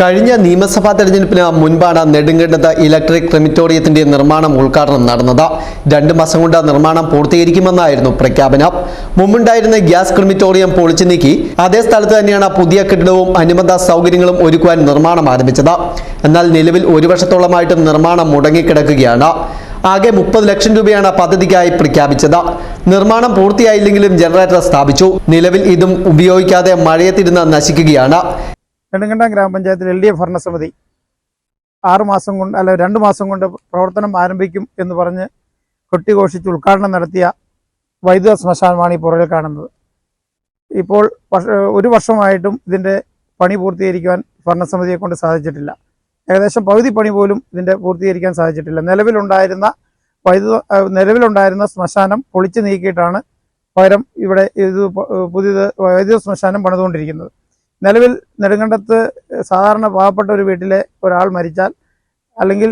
കഴിഞ്ഞ നിയമസഭാ തെരഞ്ഞെടുപ്പിന് മുൻപാണ് നെടുങ്കണ്ടത്ത് ഇലക്ട്രിക് ക്രിമിറ്റോറിയത്തിന്റെ നിർമ്മാണം ഉദ്ഘാടനം നടന്നത്. 2 മാസം കൊണ്ട് നിർമ്മാണം പൂർത്തീകരിക്കുമെന്നായിരുന്നു പ്രഖ്യാപനം. മുമ്പുണ്ടായിരുന്ന ഗ്യാസ് ക്രിമിറ്റോറിയം പൊളിച്ചു നീക്കി അതേ സ്ഥലത്ത് തന്നെയാണ് പുതിയ കെട്ടിടവും അനുബന്ധ സൗകര്യങ്ങളും ഒരുക്കുവാൻ നിർമ്മാണം ആരംഭിച്ചത്. എന്നാൽ നിലവിൽ 1 വർഷത്തോളമായിട്ട് നിർമ്മാണം മുടങ്ങിക്കിടക്കുകയാണ്. ആകെ 30 ലക്ഷം രൂപയാണ് പദ്ധതിക്കായി പ്രഖ്യാപിച്ചത്. നിർമ്മാണം പൂർത്തിയായില്ലെങ്കിലും ജനറേറ്റർ സ്ഥാപിച്ചു. നിലവിൽ ഇതും ഉപയോഗിക്കാതെ മഴയത്തിരുന്ന് നശിക്കുകയാണ്. നെടുങ്കണ്ടം ഗ്രാമപഞ്ചായത്തിൽ LDF ഭരണസമിതി 2 മാസം കൊണ്ട് പ്രവർത്തനം ആരംഭിക്കും എന്ന് പറഞ്ഞ് കൊട്ടിഘോഷിച്ച് ഉദ്ഘാടനം നടത്തിയ വൈദ്യുത ശ്മശാനമാണ് ഈ പുറകിൽ കാണുന്നത്. ഇപ്പോൾ 1 വർഷമായിട്ടും ഇതിൻ്റെ പണി പൂർത്തീകരിക്കുവാൻ ഭരണസമിതിയെ കൊണ്ട് സാധിച്ചിട്ടില്ല. ഏകദേശം പകുതി പണി പോലും ഇതിൻ്റെ പൂർത്തീകരിക്കാൻ സാധിച്ചിട്ടില്ല. നിലവിലുണ്ടായിരുന്ന ശ്മശാനം പൊളിച്ചു നീക്കിയിട്ടാണ് പകരം ഇവിടെ പുതിയത് വൈദ്യുത ശ്മശാനം പണിതുകൊണ്ടിരിക്കുന്നത്. നിലവിൽ നെടുങ്കണ്ടത്ത് സാധാരണ പാവപ്പെട്ട ഒരു വീട്ടിലെ ഒരാൾ മരിച്ചാൽ, അല്ലെങ്കിൽ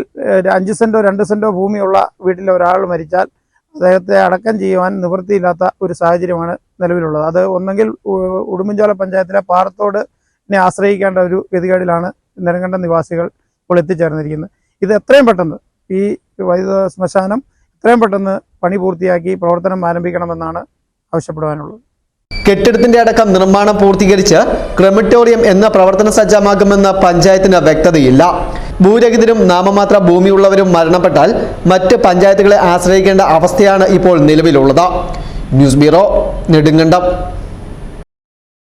5 സെൻറ്റോ 2 സെൻറ്റോ ഭൂമിയുള്ള വീട്ടിലെ ഒരാൾ മരിച്ചാൽ അദ്ദേഹത്തെ അടക്കം ചെയ്യുവാൻ നിവൃത്തിയില്ലാത്ത ഒരു സാഹചര്യമാണ് നിലവിലുള്ളത്. അത് ഒന്നെങ്കിൽ ഉടുമ്പൻചോല പഞ്ചായത്തിലെ പാറത്തോടിനെ ആശ്രയിക്കേണ്ട ഒരു ഗതികേടിലാണ് നെടുങ്കണ്ടം നിവാസികൾ ഇപ്പോൾ എത്തിച്ചേർന്നിരിക്കുന്നത്. ഇത് എത്രയും പെട്ടെന്ന് ഈ വൈദ്യുത ശ്മശാനം എത്രയും പെട്ടെന്ന് പണി പൂർത്തിയാക്കി പ്രവർത്തനം ആരംഭിക്കണമെന്നാണ് ആവശ്യപ്പെടുവാനുള്ളത്. കെട്ടിടത്തിന്റെ അടക്കം നിർമ്മാണം പൂർത്തീകരിച്ച് ക്രിമിറ്റോറിയം എന്ന പ്രവർത്തന സജ്ജമാകുമെന്ന പഞ്ചായത്തിന് വ്യക്തതയില്ല. ഭൂരഹിതരും നാമമാത്ര ഭൂമിയുള്ളവരും മരണപ്പെട്ടാൽ മറ്റ് പഞ്ചായത്തുകളെ ആശ്രയിക്കേണ്ട അവസ്ഥയാണ് ഇപ്പോൾ നിലവിലുള്ളത്. News bureau, Nedumkandam.